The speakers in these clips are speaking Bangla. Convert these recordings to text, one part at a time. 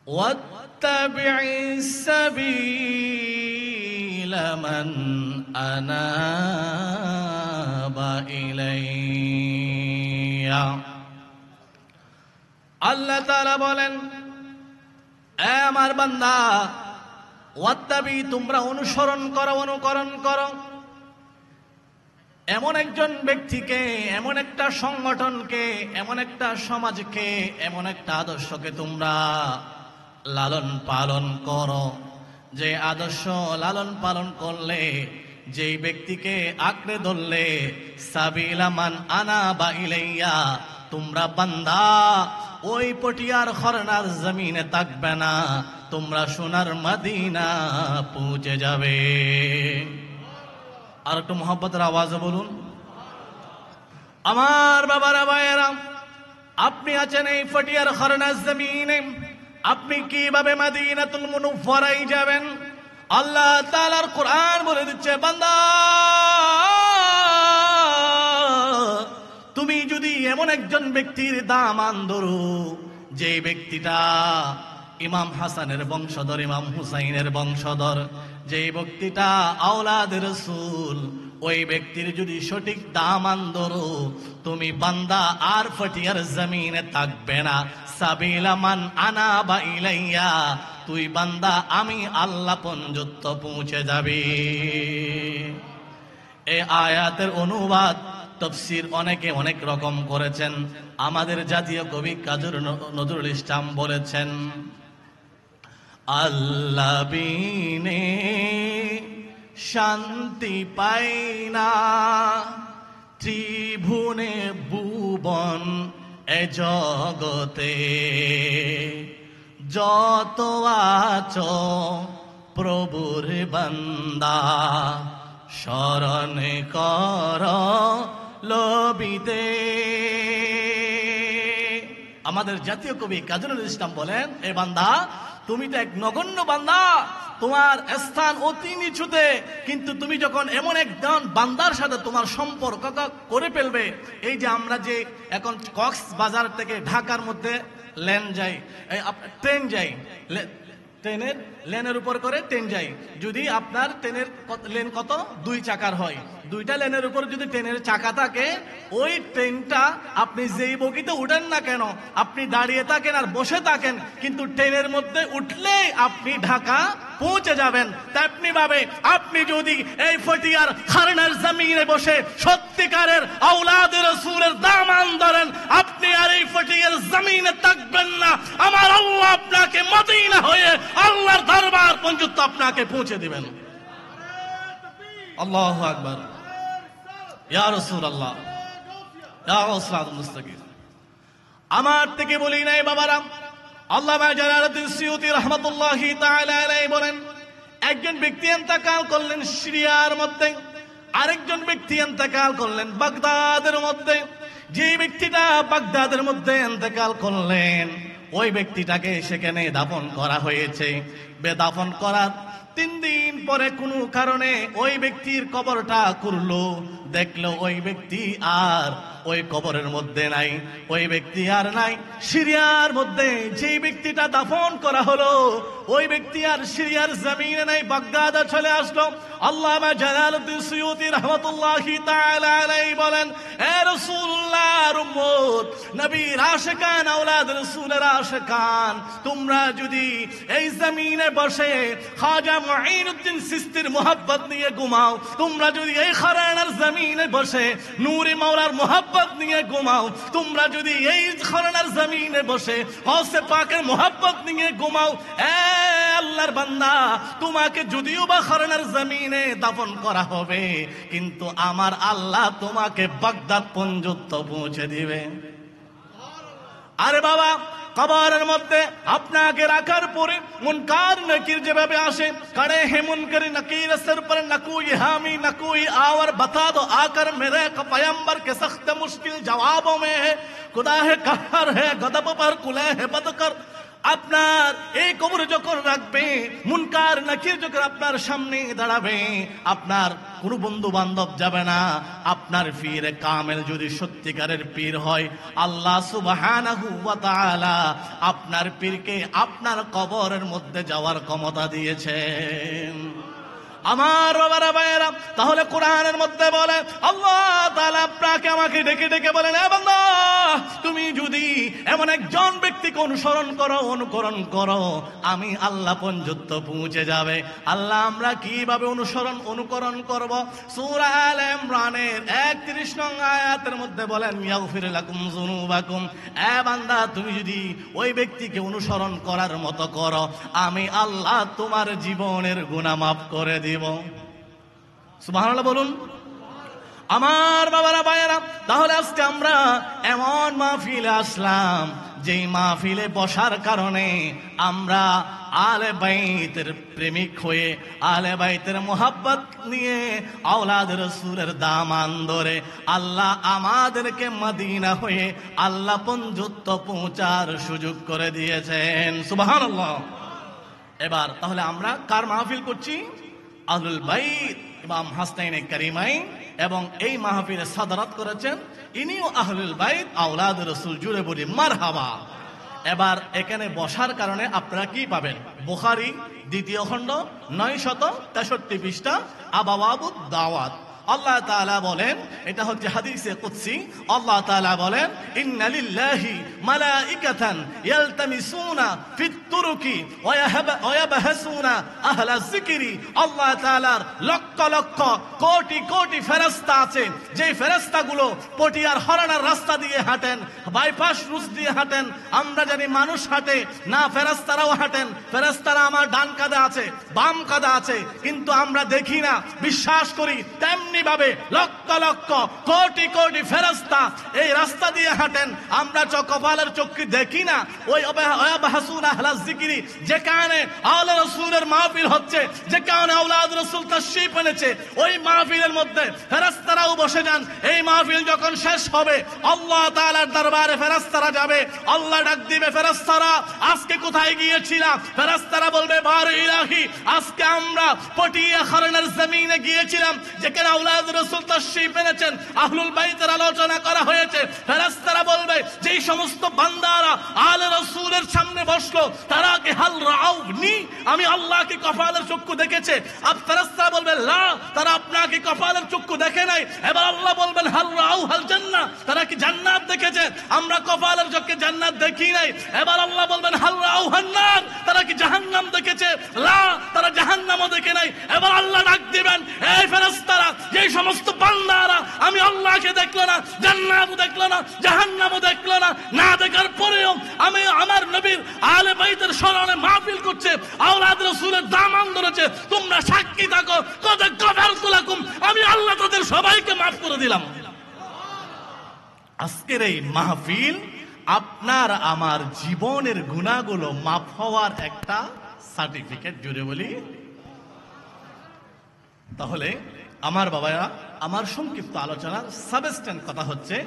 واتبع السبيل من أناب إلي আল্লাহ তাআলা বলেন, এ আমার বান্দা, ওয়াত্তাবি, তোমরা অনুসরণ করো, অনুকরণ করো এমন একজন ব্যক্তিকে, এমন একটা সংগঠনকে, এমন একটা সমাজকে, এমন একটা আদর্শকে তোমরা লালন পালন করো, যে আদর্শ লালন পালন করলে, যেই ব্যক্তিকে আঁকড়ে ধরলে, সাবিলা মান আনাবা ইলাইয়া, তোমরা বান্দা ওই পটিয়ার খরনার জমিনে থাকবে না, তোমরা সোনার মদিনা পৌঁছে যাবে। আর একটু মোহাব্বতের আওয়াজে বলুন। আমার বাবারা ভাইয়েরা, আপনি আছেন এই পটিয়ার খরনার জমিনে, আপনি কিভাবে মদিনাতুল মুনাওয়ারায় যাবেন? আল্লাহ তাআলার কোরআন বলে দিচ্ছে, বান্দা তুমি যদি এমন একজন ব্যক্তির দামান ধরো, যে ব্যক্তিটা ইমাম হাসানের বংশধর, ইমাম হুসাইনের বংশধর, যে ব্যক্তিটা আওলাদের রাসূল, ওই ব্যক্তির যদি সঠিক দামান ধরো, তুমি বান্দা আর ফটিয়ার জমিনে থাকবে না। সাবিলা মান আনাবা ইলাইয়া, তুই বান্দা আমি আল্লাহ পর্যন্ত পৌঁছে যাবি। এই আয়াতের অনুবাদ তাফসীর অনেকে অনেক রকম করেছেন। আমাদের জাতীয় কবি কাজী নজরুল ইসলাম বলেছেন, আল্লাহ বিনে শান্তি পাই না, ত্রিভুবনে ভুবন এ জগতে, যত আছো প্রভুর বান্দা, স্মরণ কর লবিতে। আমাদের জাতীয় কবি কাজী নজরুল ইসলাম বলেন, এ বান্দা তুমি তো এক নগণ্য বান্দা, তোমার স্থান অতি নিচুতে, কিন্তু তুমি যখন এমন একজন বান্দার সাথে তোমার সম্পর্ক করে ফেলবে, এই যে আমরা যে এখন কক্সবাজার থেকে ঢাকার মধ্যে ট্রেন যাই, ট্রেনের লেনের উপর করে ট্রেন যাই, যদি আপনার ট্রেনের লেন কত, 2 চাকার হয়, 2টা লেনের উপর যদি ট্রেনের চাকা থাকে, ওই ট্রেনটা আপনি যেই বগিতে উঠেন না কেন, আপনি দাঁড়িয়ে থাকেন আর বসে থাকেন, কিন্তু ট্রেনের মধ্যে উঠলেই আপনি ঢাকা পৌঁছে যাবেন। তেমনি ভাবে আপনি যদি এই ফটিয়ার খরনার জমিনে বসে সত্যিকারের আওলাদের রাসূলের দামান ধরেন, আপনি আর এই ফটিয়ার জমিনে থাকবেন না। আমার আল্লাহ আপনাকে মদিনা হয়ে আল্লাহর দরবার পর্যন্ত আপনাকে পৌঁছে দিবেন। আল্লাহু আকবার, ইয়া রাসূলুল্লাহ, ইয়া রাসূলুল মুস্তাকিম। আমার থেকে বলি নাই বাবারা, আল্লামা জালালউদ্দিন সুয়ুতী রাহমাতুল্লাহি তাআলা আলাইহি বলেন, একজন ব্যক্তি ইন্তেকাল করলেন সিরিয়ার মধ্যে, আরেকজন ব্যক্তি ইন্তেকাল করলেন বাগদাদের মধ্যে। যে ব্যক্তিটা বাগদাদের মধ্যে ইন্তেকাল করলেন, ওই ব্যক্তিটাকে সেখানে দাফন করা হয়েছে। বেদাফন করার 3 দিন পরে কোনো কারণে ওই ব্যক্তির কবরটা খুললো, দেখলো ওই ব্যক্তি আর ওই কবরের মধ্যে নাই, ওই ব্যক্তি আর নাই। সিরিয়ার মধ্যে যে ব্যক্তিটা দাফন করা হলো, ওই ব্যক্তি আর সিরিয়ার জমিনে নাই, বাগদাদে চলে আসলো। আল্লামা জালালউদ্দিন সুয়ুতী রাহমাতুল্লাহি তাআলা আলাইহি বলেন, এ রাসূলুল্লাহর উম্মত, নবীর আশিকান, আওলাদ রাসূলের আশিকান, তোমরা যদি এই জমিনে বসে খাজা মুঈনুদ্দিন চিশতির মোহাব্বত নিয়ে ঘুমাও, তোমরা যদি এই খরানার জমিনে বসে নূরে মাওলার মোহাব্বত নিয়ে ঘুমাও, তোমরা যদি এই খরানার জমিনে বসে গৌসে পাকের মোহাব্বত নিয়ে ঘুমাও, এ আল্লাহর বান্দা, তোমাকে যদিও বা খরানার জমিনে দাফন করা হবে, কিন্তু আমার আল্লাহ তোমাকে বাগদাদ পর্যন্ত পৌঁছে দিবে। আরে বাবা, কবরের মধ্যে আপনাকে রাখার পরে মুনকার নকির যেভাবে আসে, खड़े हैं मुनकर नकीर सर पर न कोई हामी न कोई आवर, बता दो आकर मेरे पैगंबर के सख्त मुश्किल जवाबों में है खुदा है कहर है गदब पर कुले है बदकर। আপনার এই কবরে যখন রাখবে, মুনকার নাকির যখন আপনার সামনে দাঁড়াবে, আপনার কোনো বন্ধু বান্ধব যাবে না। আপনার পীর কামেল যদি সত্যিকারের পীর হয়, আল্লাহ সুবহানাহু ওয়া তাআলা আপনার পীরকে আপনার কবরের মধ্যে যাওয়ার ক্ষমতা দিয়েছেন। আমার বাবারা ভাইয়েরা, তাহলে কোরআনের মধ্যে বলে আল্লাহ তাআলা আপনাকে আমাকে ডেকে ডেকে বলেন, এ বান্দা, তুমি যদি এমন একজন ব্যক্তিকে অনুকরণ করো, আমি আল্লাহ পর্যন্ত পৌঁছে যাবে। আল্লাহ আমরা কিভাবে অনুকরণ করব? সূরা আলে ইমরানের 31 নং আয়াতের মধ্যে বলেন, ইয়াগফির লাকুম যুনুবাকুম, এ বান্দা, তুমি যদি ওই ব্যক্তিকে অনুসরণ করার মতো করো, আমি আল্লাহ তোমার জীবনের গুনাহ মাফ করে দিব। সুবহানাল্লাহ বলুন। আমার বাবারা ভাইয়েরা, তাহলে আজকে আমরা এমন মাহফিলে আসলাম, যেই মাহফিলে বসার কারণে আমরা আলে বাইতের প্রেমিক হয়ে, আলে বাইতের মোহাব্বত নিয়ে, আওলাদ রাসূলের দামান ধরে আল্লাহ আমাদেরকে মদিনা হয়ে আল্লাহ পর্যন্ত পৌঁছার সুযোগ করে দিয়েছেন। সুবহানাল্লাহ। এবার তাহলে আমরা কার মাহফিল করছি? আহলুল বাইত ইমাম হাসানাইন কারিমাইন, এবং এই মাহফিলে সাদারাত করেছেন ইনিও আহলুল বাইত আওলাদ রাসূল। জুড়ে বলি মারহাবা। এবার এখানে বসার কারণে আপনারা কি পাবেন? বুখারী 2য় খণ্ড 963 পৃষ্ঠা, আবাওয়াবুদ দাওয়াত। আল্লাহ তাআলা বলেন, এটা হচ্ছে হাদিসে কুদসি, আল্লাহ তাআলা বলেন, ইন্না লিল্লাহি মালাইকাতান ইয়ালতামিসুনা ফিত তুরুকি ওয়া ইয়াবহাসুনা আহলা যিকরি। আল্লাহ তাআলার লক্ষ লক্ষ কোটি কোটি ফেরেশতা আছে, যে ফেরেশতাগুলো পটিয়ার হরানার রাস্তা দিয়ে হাঁটেন, বাইপাস রুট দিয়ে হাঁটেন। আমরা জানি মানুষ হাঁটে না, ফেরেশতারাও হাঁটেন। ফেরেশতারা আমার ডান কাঁধে আছে, বাম কাঁধে আছে, কিন্তু আমরা দেখি না। বিশ্বাস করি তেমনি ভাবে লক্ষ লক্ষ কোটি কোটি ফেরেশতা এই রাস্তা দিয়ে হাঁটেন। আমরা কপালের চক্ষু দেখি না। ওই ইয়াবহাসুনা আহলা যিকরি, যেখানে আওলাদ রাসূলের মাহফিল হচ্ছে, যেখানে আওলাদ রাসূল তাশরীফ এনেছে, ওই মাহফিলের মধ্যে ফেরেশতারাও বসে যান। এই মাহফিল যখন শেষ হবে, আল্লাহ তাআলার দরবারে ফেরেশতারা যাবে। আল্লাহ ডাক দিবে, ফেরেশতারা আজকে কোথায় গিয়েছিলা? ফেরেশতারা বলবে, বারে ইলাহি, আজকে আমরা পটিয়া হরনের জমিনে গিয়েছিলাম, যেখানে আওলাদ রাসূল তাশরীফ এনেছেন, আহলুল বাইতের আলোচনা করা হয়েছে। ফেরেশতারা বলবে, যেই সমস্ত বান্দারা আলে রাসূলের সামনে বসলো, তারা কি হাল রাউনি, আমি আল্লাহকে কপালের চক্ষু দেখেছে? আর ফেরেশতারা বলবে, লা, তারা আপনাকে কপালের চক্ষু দেখে নাই। এবার আল্লাহ বলবেন, হাল রাউ হাল জান্নাহ, তারা কি জান্নাত দেখেছে? আমরা কপালের চক্ষে জান্নাত দেখি নাই। এবার আল্লাহ বলবেন, হাল রাউ হান্নার, তারা কি জাহান্নাম দেখেছে? লা, তারা জাহান্নামও দেখে নাই। এবার আল্লাহ ডাক দিবেন, এই ফেরেশতারা, যে সমস্ত বান্দারা আমি আল্লাহকে দেখলো না, জান্নাতও দেখলো না, জাহান্নামও দেখলো না, না দেখার পরেও আমি আমার নবীর আলে বাইতের স্মরণে মাহফিল করছে, আওলাদ রাসূলের দামান ধরেছে, তোমরা সাক্ষী থাকো, কদ গফারতু লাকুম, আমি আল্লাহ তাদের সবাইকে মাফ করে দিলাম। আজকের এই মাহফিল আপনার আমার জীবনের গুনাহগুলো মাফ হওয়ার একটা সার্টিফিকেট। জুড়ে বলি। তাহলে আমার বাবারা, আমার সংক্ষিপ্ত আলোচনার সাবস্টেন্ট কথা হচ্ছে,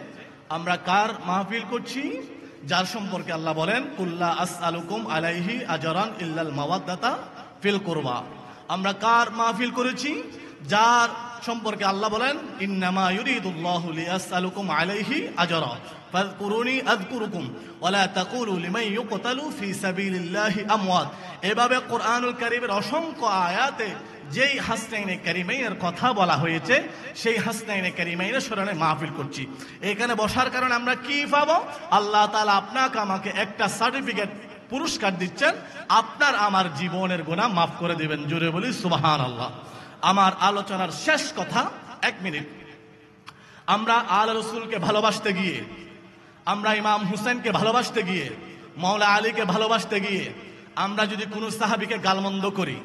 আমরা কার মাহফিল করছি? যার সম্পর্কে আল্লাহ বলেন, কুল্লা আসআলুকুম আলাইহি আজরান ইল্লাল মাওয়াদ্দাতা ফিল কুরবা। আমরা কার মাহফিল করেছি? যার সম্পর্কে আল্লাহ বলেন, ইন্নামা ইউরিদুল্লাহু লিয়াসআলুকুম আলাইহি আজরা ফাযকুরুনি আযকুরুকুম ওয়ালা তাকুলু লিমান ইউকতালু ফি সাবিলিল্লাহি আমওয়াত। এভাবে কোরআনুল কারীমের অসংখ্য আয়াতে যেই হাসনাইনে কারিমাইনের কথা বলা হয়েছে, সেই হাসনাইনে কারিমাইনের স্মরণে মাহফিল করছি। এখানে বসার কারণে আমরা কি পাবো? আল্লাহ তাআলা আপনাকে আমাকে একটা সার্টিফিকেট, পুরস্কার দিচ্ছেন, আপনার আমার জীবনের গুনাহ মাফ করে দিবেন। জোরে বলি সুবহানাল্লাহ। আমার আলোচনার শেষ কথা, 1 মিনিট। আমরা আলে রাসূলকে ভালোবাসতে গিয়ে, আমরা ইমাম হুসেনকে ভালোবাসতে গিয়ে, মাওলা আলীকে ভালোবাসতে গিয়ে, আমরা যদি কোনো সাহাবীকে গালমন্দ করি,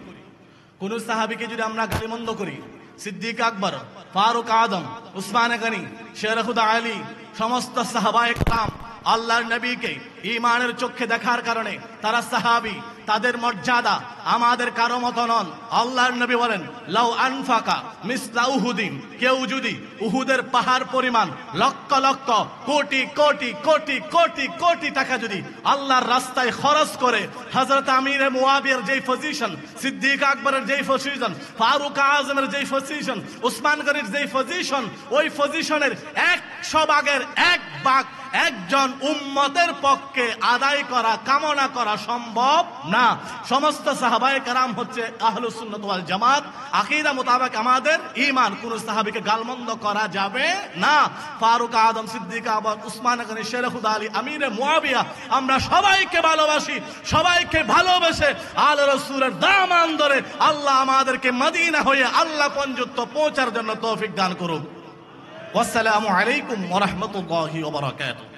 কোন সাহাবীকে যদি আমরা গালিমন্দ করি, সিদ্দিক আকবর, ফারুক আদম, উসমান গনি, শের খুদা আলী, সমস্ত সাহাবায়ে কেরাম, আল্লাহর নবীকে ঈমানের চোখে দেখার কারণে তারা সাহাবী, তাদের মর্যাদা আমাদের কারো মতো নন। আল্লাহর নবী বলেন, লাউ আনফাকা মিসলা উহুদিন, কেউ যদি উহুদের পাহাড় পরিমাণ লক্ষ লক্ষ কোটি কোটি কোটি কোটি কোটি টাকা যদি আল্লাহর রাস্তায় খরচ করে, হযরত আমিরে মুয়াবিয়ার যেই পজিশন, সিদ্দিক আকবরের যেই পজিশন, ফারুক আজমের যেই পজিশন, উসমান গনির যেই পজিশন, ওই পজিশনের 100 ভাগের 1 ভাগ একজন উম্মতের পক্ষে আদায় করা, কামনা করা সম্ভব না। সমস্ত সাহাবায়ে কেরাম হচ্ছে আহলুস সুন্নাত ওয়াল জামাত। আকীদা মোতাবেক আমাদের ঈমান, কোন সাহাবীকে গালমন্দ করা যাবে না। ফারুক আজম, সিদ্দিক আকবর, উসমান গনি, শেরখুদা আলী, আমিরে মুয়াবিয়া, আমরা সবাইকে ভালোবাসি। সবাইকে ভালোবেসে আলে রাসূলের দামান ধরে আল্লাহ আমাদেরকে মদিনা হয়ে আল্লাহ পর্যন্ত পৌঁছার জন্য তৌফিক দান করুন। ওয়াসসালামু আলাইকুম ওয়া রাহমাতুল্লাহি ওয়া বারাকাতুহু।